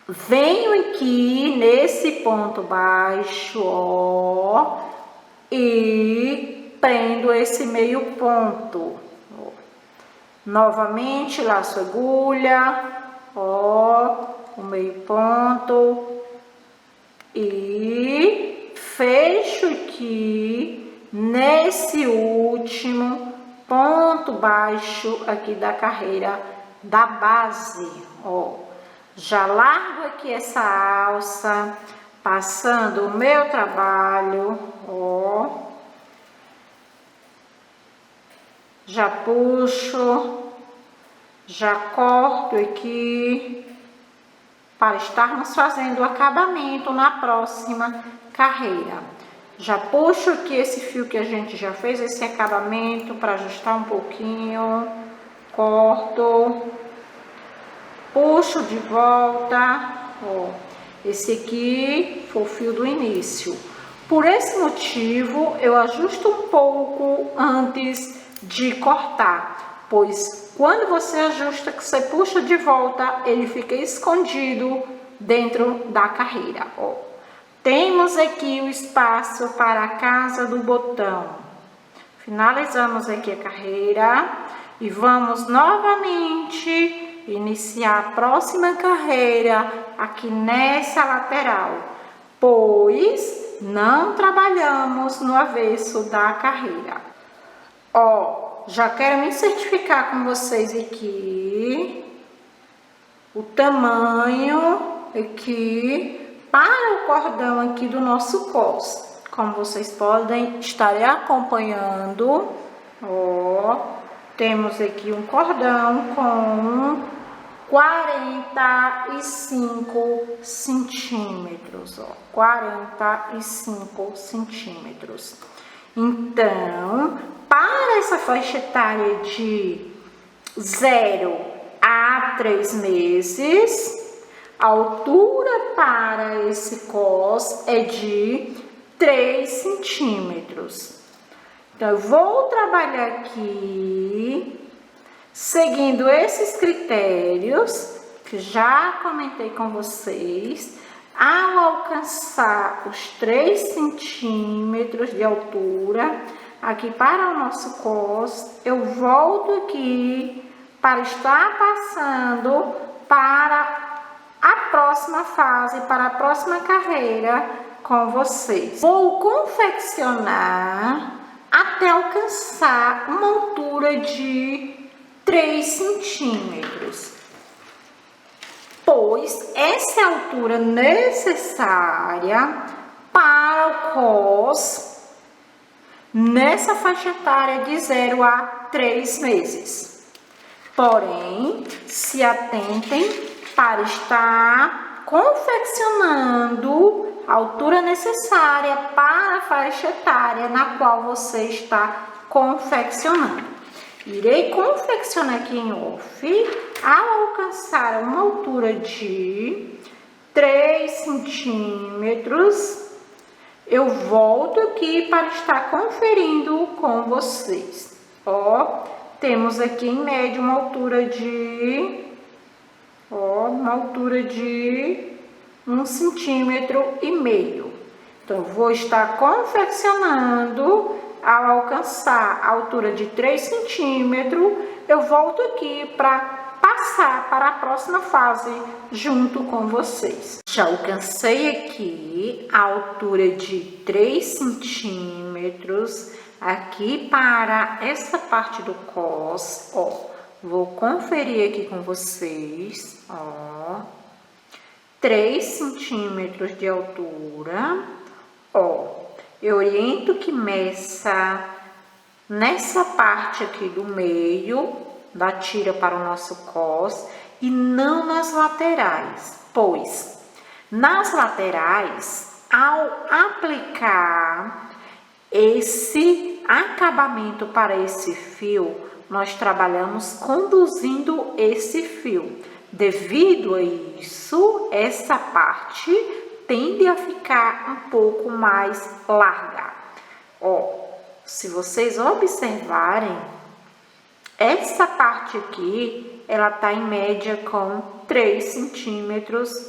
Venho aqui nesse ponto baixo, ó, e prendo esse meio ponto. Ó. Novamente, laço a agulha, ó, o meio ponto e fecho aqui nesse último ponto baixo aqui da carreira da base, ó. Já largo aqui essa alça, passando o meu trabalho, ó. Já puxo, já corto aqui, para estarmos fazendo o acabamento na próxima carreira. Já puxo aqui esse fio que a gente já fez, esse acabamento, para ajustar um pouquinho, corto, puxo de volta, ó. Esse aqui foi o fio do início. Por esse motivo, eu ajusto um pouco antes de cortar, pois quando você ajusta, que você puxa de volta, ele fica escondido dentro da carreira, ó. Temos aqui o espaço para a casa do botão. Finalizamos aqui a carreira e vamos novamente iniciar a próxima carreira aqui nessa lateral, pois não trabalhamos no avesso da carreira. Ó, já quero me certificar com vocês aqui o tamanho aqui para o cordão aqui do nosso cos. Como vocês podem estar acompanhando, ó, temos aqui um cordão com 45 centímetros, ó, 45 centímetros. Então, para essa faixa etária de 0 a 3 meses, a altura para esse cos é de 3 centímetros. Então, eu vou trabalhar aqui, seguindo esses critérios, que já comentei com vocês. Ao alcançar os 3 centímetros de altura, aqui para o nosso cos, eu volto aqui para estar passando para a próxima fase, para a próxima carreira com vocês. Vou confeccionar até alcançar uma altura de 3 centímetros, pois essa é a altura necessária para o cos nessa faixa etária de 0 a 3 meses. Porém, se atentem para estar confeccionando a altura necessária para a faixa etária na qual você está confeccionando. Irei confeccionar aqui em off ao alcançar uma altura de 3 centímetros. Eu volto aqui para estar conferindo com vocês. Ó, temos aqui em média uma altura de, uma altura de 1,5 centímetros. Então, eu vou estar confeccionando. Ao alcançar a altura de 3 centímetros, eu volto aqui para passar para a próxima fase junto com vocês. Já alcancei aqui a altura de 3 centímetros aqui para essa parte do cos, ó. Vou conferir aqui com vocês, ó. 3 centímetros de altura, ó. Eu oriento que meça nessa parte aqui do meio da tira para o nosso cos e não nas laterais, pois nas laterais, ao aplicar esse acabamento para esse fio, nós trabalhamos conduzindo esse fio. Devido a isso, essa parte tende a ficar um pouco mais larga. Ó, se vocês observarem, essa parte aqui, ela tá em média com 3,5 centímetros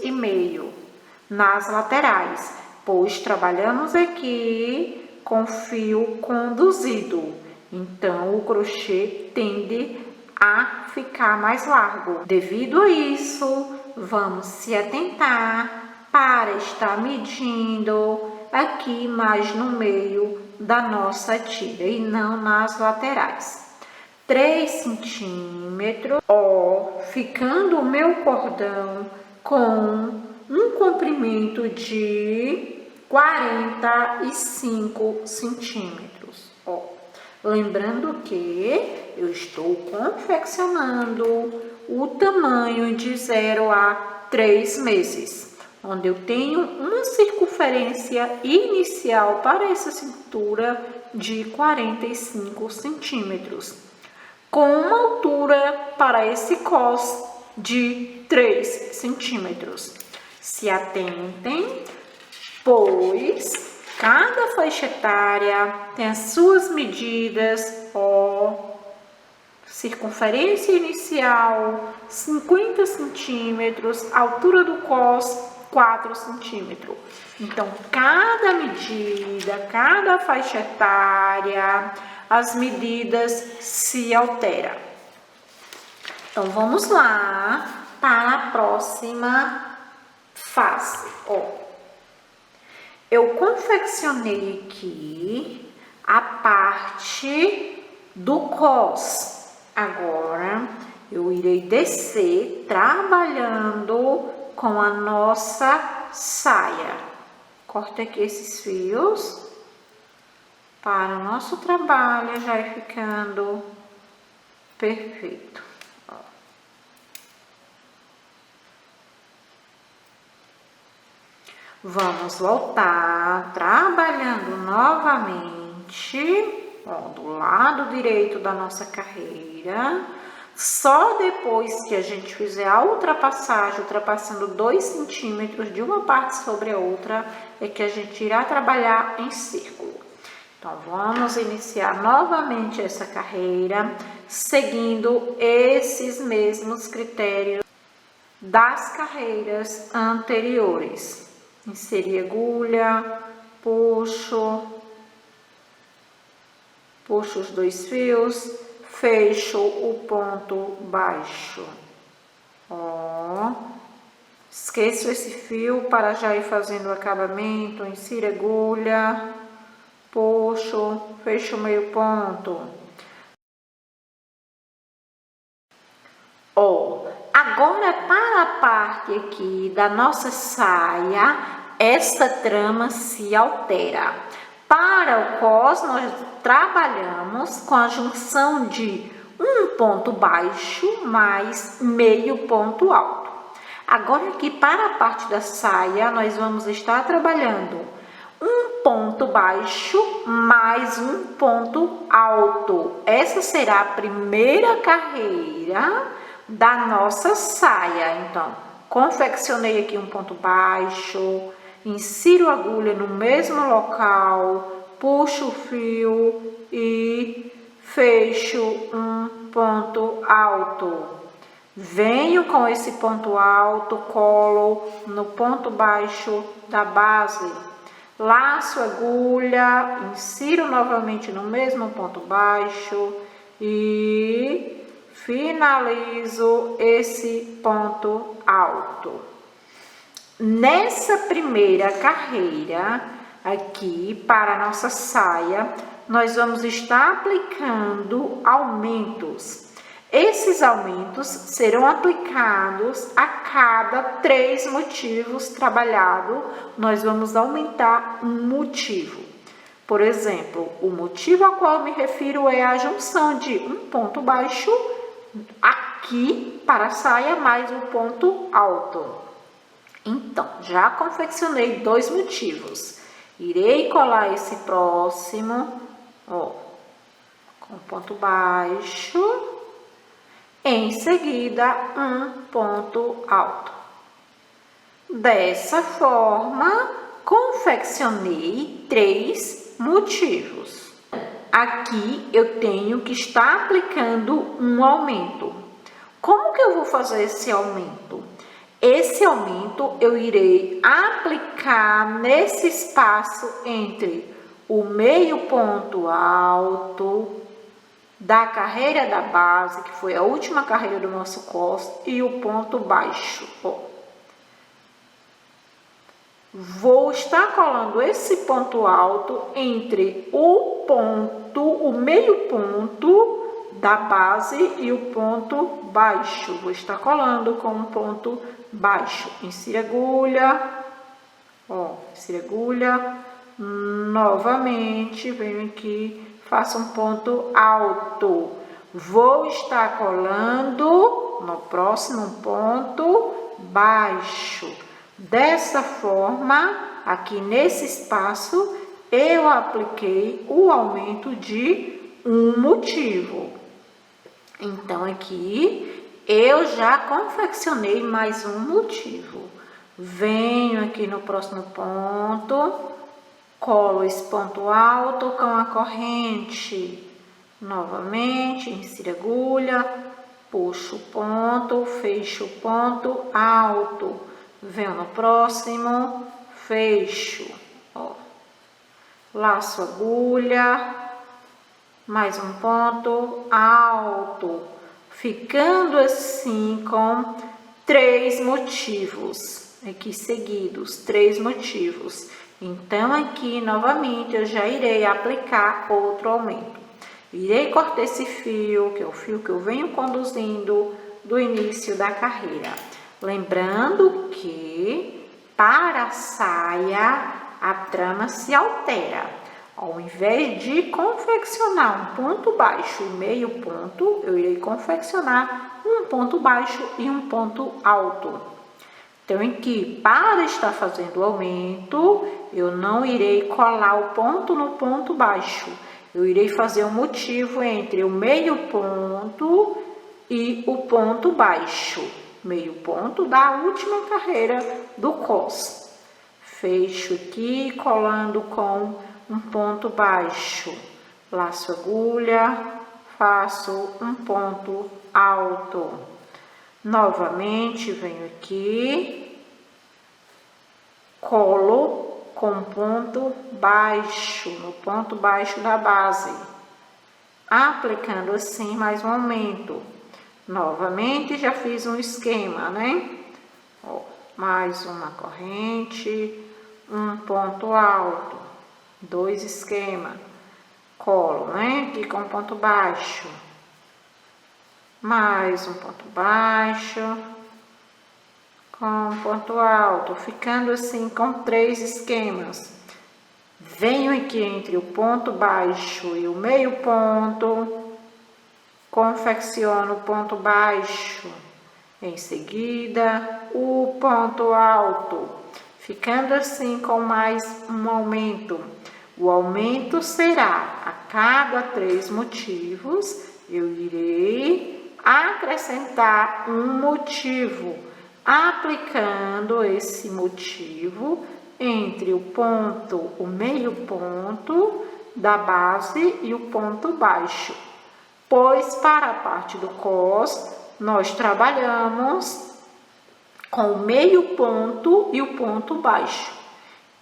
nas laterais, pois trabalhamos aqui com fio conduzido. Então, o crochê tende a ficar mais largo. Devido a isso, vamos se atentar para estar medindo aqui mais no meio da nossa tira e não nas laterais. 3 centímetros, ó, ficando o meu cordão com um comprimento de 45 centímetros, ó. Lembrando que eu estou confeccionando o tamanho de 0 a 3 meses. Onde eu tenho uma circunferência inicial para essa cintura de 45 centímetros, com uma altura para esse cos de 3 centímetros. Se atentem, pois cada faixa etária tem as suas medidas, ó, circunferência inicial 50 centímetros, altura do cos 4 centímetros. Então, cada medida, cada faixa etária, as medidas se alteram. Então, vamos lá para a próxima fase. Ó, eu confeccionei aqui a parte do cos. Agora, eu irei descer trabalhando com a nossa saia. Corta aqui esses fios para o nosso trabalho já ir ficando perfeito. Ó. Vamos voltar trabalhando novamente, ó, do lado direito da nossa carreira. Só depois que a gente fizer a ultrapassagem, ultrapassando 2 centímetros de uma parte sobre a outra, é que a gente irá trabalhar em círculo. Então, vamos iniciar novamente essa carreira, seguindo esses mesmos critérios das carreiras anteriores. Inserir agulha, puxo os 2 fios, fecho o ponto baixo, ó, esqueço esse fio para já ir fazendo o acabamento, insiro agulha, puxo, fecho o meio ponto. Ó, agora para a parte aqui da nossa saia, essa trama se altera. Para o cos, nós trabalhamos com a junção de um ponto baixo mais meio ponto alto. Agora aqui para a parte da saia, nós vamos estar trabalhando um ponto baixo mais um ponto alto. Essa será a primeira carreira da nossa saia. Então, confeccionei aqui um ponto baixo, insiro a agulha no mesmo local, puxo o fio e fecho um ponto alto. Venho com esse ponto alto, colo no ponto baixo da base, laço a agulha, insiro novamente no mesmo ponto baixo e finalizo esse ponto alto. Nessa primeira carreira aqui para a nossa saia, nós vamos estar aplicando aumentos. Esses aumentos serão aplicados a cada 3 motivos trabalhados. Nós vamos aumentar um motivo. Por exemplo, o motivo ao qual eu me refiro é a junção de um ponto baixo aqui para a saia mais um ponto alto. Então, já confeccionei 2 motivos. Irei colar esse próximo, ó, com ponto baixo. Em seguida, um ponto alto. Dessa forma, confeccionei 3 motivos. Aqui eu tenho que estar aplicando um aumento. Como que eu vou fazer esse aumento? Esse aumento eu irei aplicar nesse espaço entre o meio ponto alto da carreira da base, que foi a última carreira do nosso cos, e o ponto baixo. Ó. Vou estar colando esse ponto alto entre o meio ponto da base e o ponto baixo. Vou estar colando com um ponto baixo. Insira agulha, ó, insira agulha, novamente, venho aqui, faço um ponto alto. Vou estar colando no próximo ponto baixo. Dessa forma, aqui nesse espaço, eu apliquei o aumento de um motivo. Então, aqui, eu já confeccionei mais um motivo. Venho aqui no próximo ponto, colo esse ponto alto com a corrente. Novamente, insiro agulha, puxo o ponto, fecho o ponto alto. Venho no próximo, fecho. Ó. Laço agulha, mais um ponto alto. Ficando assim com 3 motivos. Aqui seguidos, 3 motivos. Então, aqui, novamente, eu já irei aplicar outro aumento. Irei cortar esse fio, que é o fio que eu venho conduzindo do início da carreira. Lembrando que, para a saia, a trama se altera. Ao invés de confeccionar um ponto baixo e meio ponto, eu irei confeccionar um ponto baixo e um ponto alto. Então, aqui, para estar fazendo o aumento, eu não irei colar o ponto no ponto baixo. Eu irei fazer um motivo entre o meio ponto e o ponto baixo. Meio ponto da última carreira do cos. Fecho aqui, colando com um ponto baixo. Laço agulha, faço um ponto alto. Novamente, venho aqui, colo com ponto baixo, no ponto baixo da base, aplicando assim mais um aumento. Novamente, já fiz um esquema, né? Ó, mais uma corrente, um ponto alto, 2 esquemas, colo, né? Aqui com ponto baixo. Mais um ponto baixo, com um ponto alto, ficando assim com 3 esquemas. Venho aqui entre o ponto baixo e o meio ponto, confecciono o ponto baixo, em seguida o ponto alto, ficando assim com mais um aumento. O aumento será a cada 3 motivos, eu irei acrescentar um motivo. aplicando esse motivo entre o meio ponto da base e o ponto baixo, pois para a parte do cos nós trabalhamos com o meio ponto e o ponto baixo,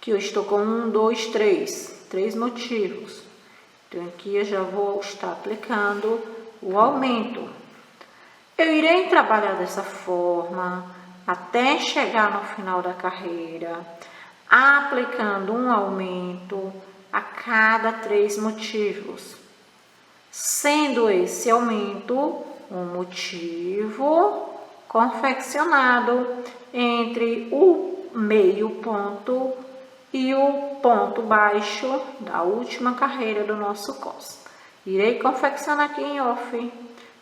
que eu estou com 1, 2, 3 motivos. Então aqui eu já vou estar aplicando o aumento. Eu irei trabalhar dessa forma até chegar no final da carreira, aplicando um aumento a cada 3 motivos, sendo esse aumento um motivo confeccionado entre o meio ponto e o ponto baixo da última carreira do nosso cos. Irei confeccionar aqui em off.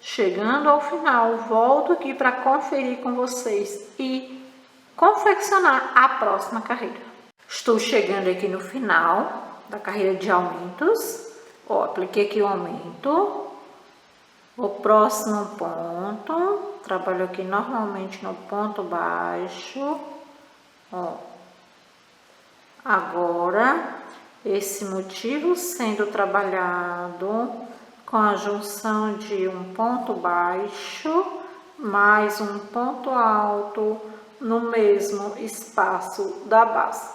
Chegando ao final, volto aqui para conferir com vocês e confeccionar a próxima carreira. Estou chegando aqui no final da carreira de aumentos. Ó, apliquei aqui o aumento. O próximo ponto, trabalho aqui normalmente no ponto baixo. Ó. Agora, esse motivo sendo trabalhado com a junção de um ponto baixo mais um ponto alto no mesmo espaço da base.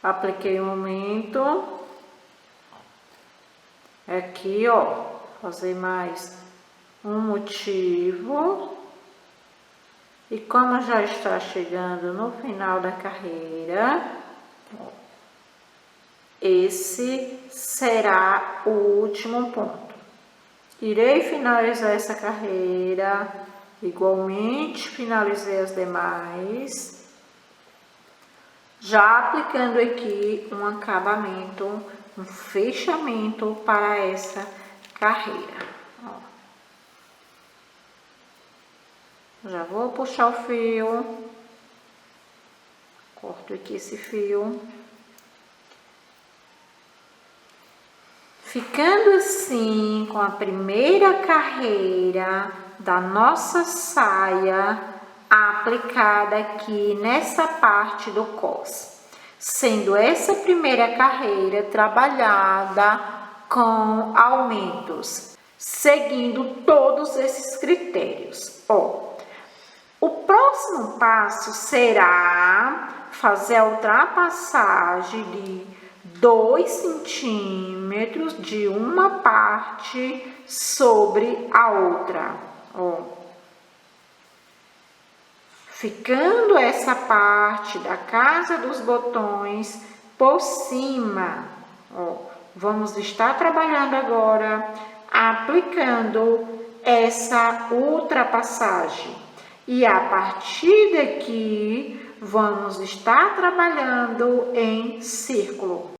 Apliquei o aumento. Aqui, ó, fazer mais um motivo. E como já está chegando no final da carreira, esse será o último ponto. Irei finalizar essa carreira, igualmente finalizei as demais, já aplicando aqui um acabamento, um fechamento para essa carreira. Ó. Já vou puxar o fio, corto aqui esse fio. Ficando assim com a primeira carreira da nossa saia aplicada aqui nessa parte do cos, sendo essa primeira carreira trabalhada com aumentos, seguindo todos esses critérios. Ó, o próximo passo será fazer a ultrapassagem de 2 centímetros de uma parte sobre a outra, ó. Ficando essa parte da casa dos botões por cima, ó. Vamos estar trabalhando agora, aplicando essa ultrapassagem. E a partir daqui, vamos estar trabalhando em círculo.